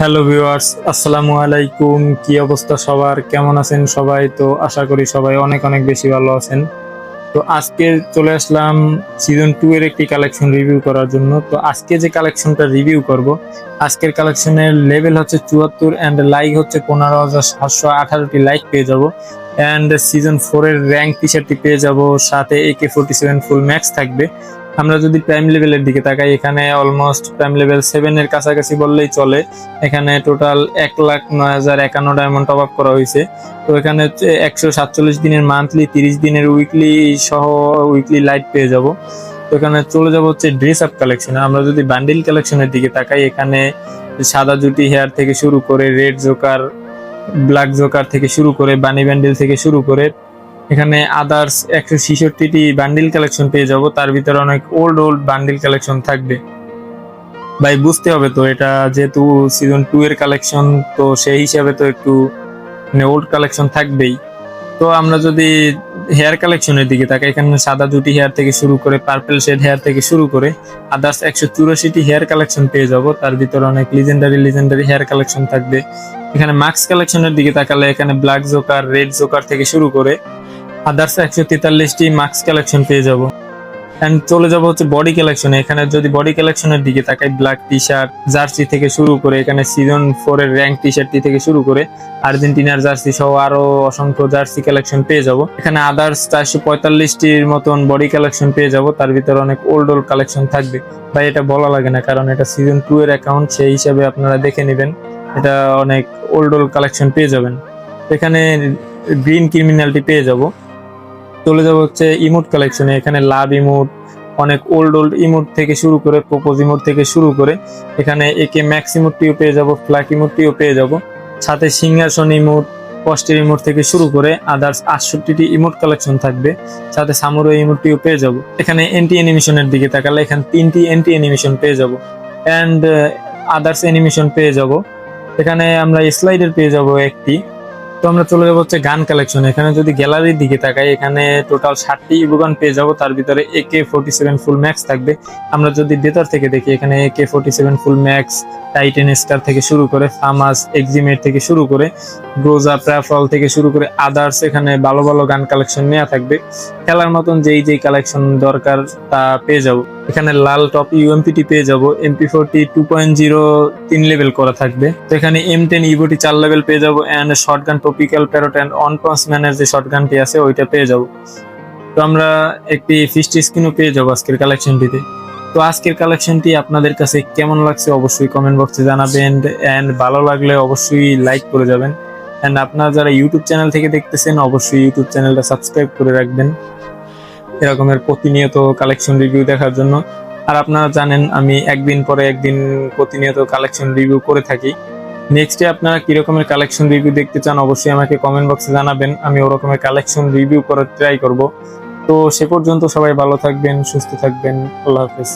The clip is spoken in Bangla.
হ্যালো ভিউয়ার্স, আসসালামু আলাইকুম। কি অবস্থা সবার? কেমন আছেন সবাই? তো আশা করি সবাই অনেক অনেক বেশি ভালো আছেন। তো আজকে চলে আসলাম সিজন 2 এর একটি কালেকশন রিভিউ করার জন্য। তো আজকে যে কালেকশনটা রিভিউ করব, আজকের কালেকশনের লেভেল হচ্ছে 74 এন্ড লাইক হচ্ছে 15,718টি লাইক পেয়ে যাব। এন্ড সিজন 4 এর র্যাঙ্ক টি শার্টটি পেয়ে যাব, সাথে AK-47 ফুল ম্যাক্স থাকবে। আমরা যদি প্রাইম লেভেলের দিকে তাকাই, এখানে অলমোস্ট প্রাইম লেভেল 7 এর কাছাকাছি বললেই চলে। এখানে টোটাল 1,09,051 ডায়মন্ড টপ আপ করা হয়েছে। তো এখানে হচ্ছে 147 দিনের মান্থলি, 30 দিনের উইকলি সহ উইকলি লাইট পেয়ে যাব। তো এখানে চলে যাব হচ্ছে ড্রেস আপ কালেকশনে। আমরা যদি বান্ডিল কালেকশনের দিকে তাকাই, এখানে সাদা জুটি হেয়ার থেকে শুরু করে রেড জোকার, ব্ল্যাক জোকার থেকে শুরু করে বানি ব্যান্ডেল থেকে শুরু করে এখানে আদার্স 166টি বান্ডিল কালেকশন পেয়ে যাব। তার ভিতরে অনেক ওল্ড বান্ডিল কালেকশন থাকবে। ভাই বুঝতে হবে তো, এটা যেহেতু সিজন 2 এর কালেকশন, তো সেই হিসাবে তো একটু ওল্ড কালেকশন থাকবেই। তো আমরা যদি হেয়ার কালেকশনের দিকে তাকাই, এখানে সাদা জুটি হেয়ার থেকে শুরু করে পার্পল শেড হেয়ার থেকে শুরু করে আদার্স 184টি হেয়ার কালেকশন পেয়ে যাব। তার ভিতরে অনেক লিজেন্ডারি হেয়ার কালেকশন থাকবে। এখানে মাস্ক কালেকশনের দিকে তাকালে এখানে ব্ল্যাক জোকার, রেড জোকার থেকে শুরু করে আদার্স 143টি মাস্ক কালেকশন পেয়ে যাব। এন্ড চলে যাব হচ্ছে বডি কালেকশনে। এখানে যদি বডি কালেকশনের দিকে তাকাই, ব্ল্যাক টি শার্ট, জার্সি থেকে শুরু করে এখানে সিজন 4 এর র্যাঙ্ক টি শার্টটি থেকে শুরু করে আর্জেন্টিনার জার্সি সহ আরো অসংখ্য জার্সি কালেকশন পেয়ে যাব। এখানে আদার্স 445টির মতন বডি কালেকশন পেয়ে যাব। তার ভিতরে অনেক ওল্ড কালেকশন থাকবে। ভাই এটা বলা লাগে না, কারণ এটা সিজন 2 এর অ্যাকাউন্ট, সেই হিসাবে আপনারা দেখে নেবেন। এটা অনেক ওল্ড কালেকশন পেয়ে যাবেন। এখানে গ্রিন ক্রিমিনালটি পেয়ে যাব। চলে যাব হচ্ছে ইমোট কালেকশনে। এখানে লাভ ইমোট, অনেক ওল্ড ইমোট থেকে শুরু করে প্রপোজ ইমোট থেকে শুরু করে এখানে একে ম্যাক্স ইমোটটিও পেয়ে যাব, ফ্ল্যাক ইমোটটিও পেয়ে যাব। সাথে সিংহাসন ইমোট, কষ্টের ইমোট থেকে শুরু করে আদার্স 68টি ইমোট কালেকশন থাকবে। সাথে সামুরো ইমোটটিও পেয়ে যাব। এখানে এন্টি অ্যানিমেশনের দিকে তাকালে এখানে 3টি এন্টি অ্যানিমেশন পেয়ে যাব এন্ড আদার্স অ্যানিমেশন পেয়ে যাব। এখানে আমরা স্লাইডার পেয়ে যাব একটি। তো আমরা চলে যাবো হচ্ছে গান কালেকশন। এখানে যদি গ্যালারির দিকে তাকাই, এখানে টোটাল 60টি ইভোগান পেয়ে যাব। তার ভিতরে AK-47 ফুল ম্যাক্স থাকবে। আমরা যদি ভেতর থেকে দেখি, এখানে AK-47 ফুল ম্যাক্স, টাইটেন স্টার থেকে শুরু করে ফামাস এক্সিমেট থেকে শুরু করে গ্রোজা প্রাফল থেকে শুরু করে আদার্স এখানে ভালো ভালো গান কালেকশন নেওয়া থাকবে। খেলার মতন যেই কালেকশন দরকার তা পেয়ে যাব। এখানে লাল টপ UMPটি পেয়ে যাব। MP40 2.0 3 লেভেল করা থাকবে। তো এখানে M10 ইভোটি 4 লেভেল পেয়ে যাব and shotgun tropical parrot and on পাঞ্চম্যানের যে শটগানটি আছে ওইটা পেয়ে যাব। তো আমরা একটি ফিস্ট স্কিনও পেয়ে যাব আজকের কালেকশনটিতে। তো আজকের কালেকশনটি আপনাদের কাছে কেমন লাগছে অবশ্যই কমেন্ট বক্সে জানাবেন এন্ড ভালো লাগলে অবশ্যই লাইক করে যাবেন। এন্ড আপনারা যারা ইউটিউব চ্যানেল থেকে দেখতেছেন, অবশ্যই ইউটিউব চ্যানেলটা সাবস্ক্রাইব করে রাখবেন এরকমের প্রতিনিয়ত কালেকশন রিভিউ দেখার জন্য। আর আপনারা জানেন আমি একদিন পরে একদিন প্রতিনিয়ত কালেকশন রিভিউ করে থাকি। নেক্সটে আপনারা কি রকমের কালেকশন রিভিউ দেখতে চান অবশ্যই আমাকে কমেন্ট বক্সে জানাবেন। আমি ওরকমের কালেকশন রিভিউ করার ট্রাই করব। তো সে পর্যন্ত সবাই ভালো থাকবেন, সুস্থ থাকবেন। আল্লাহ হাফেজ।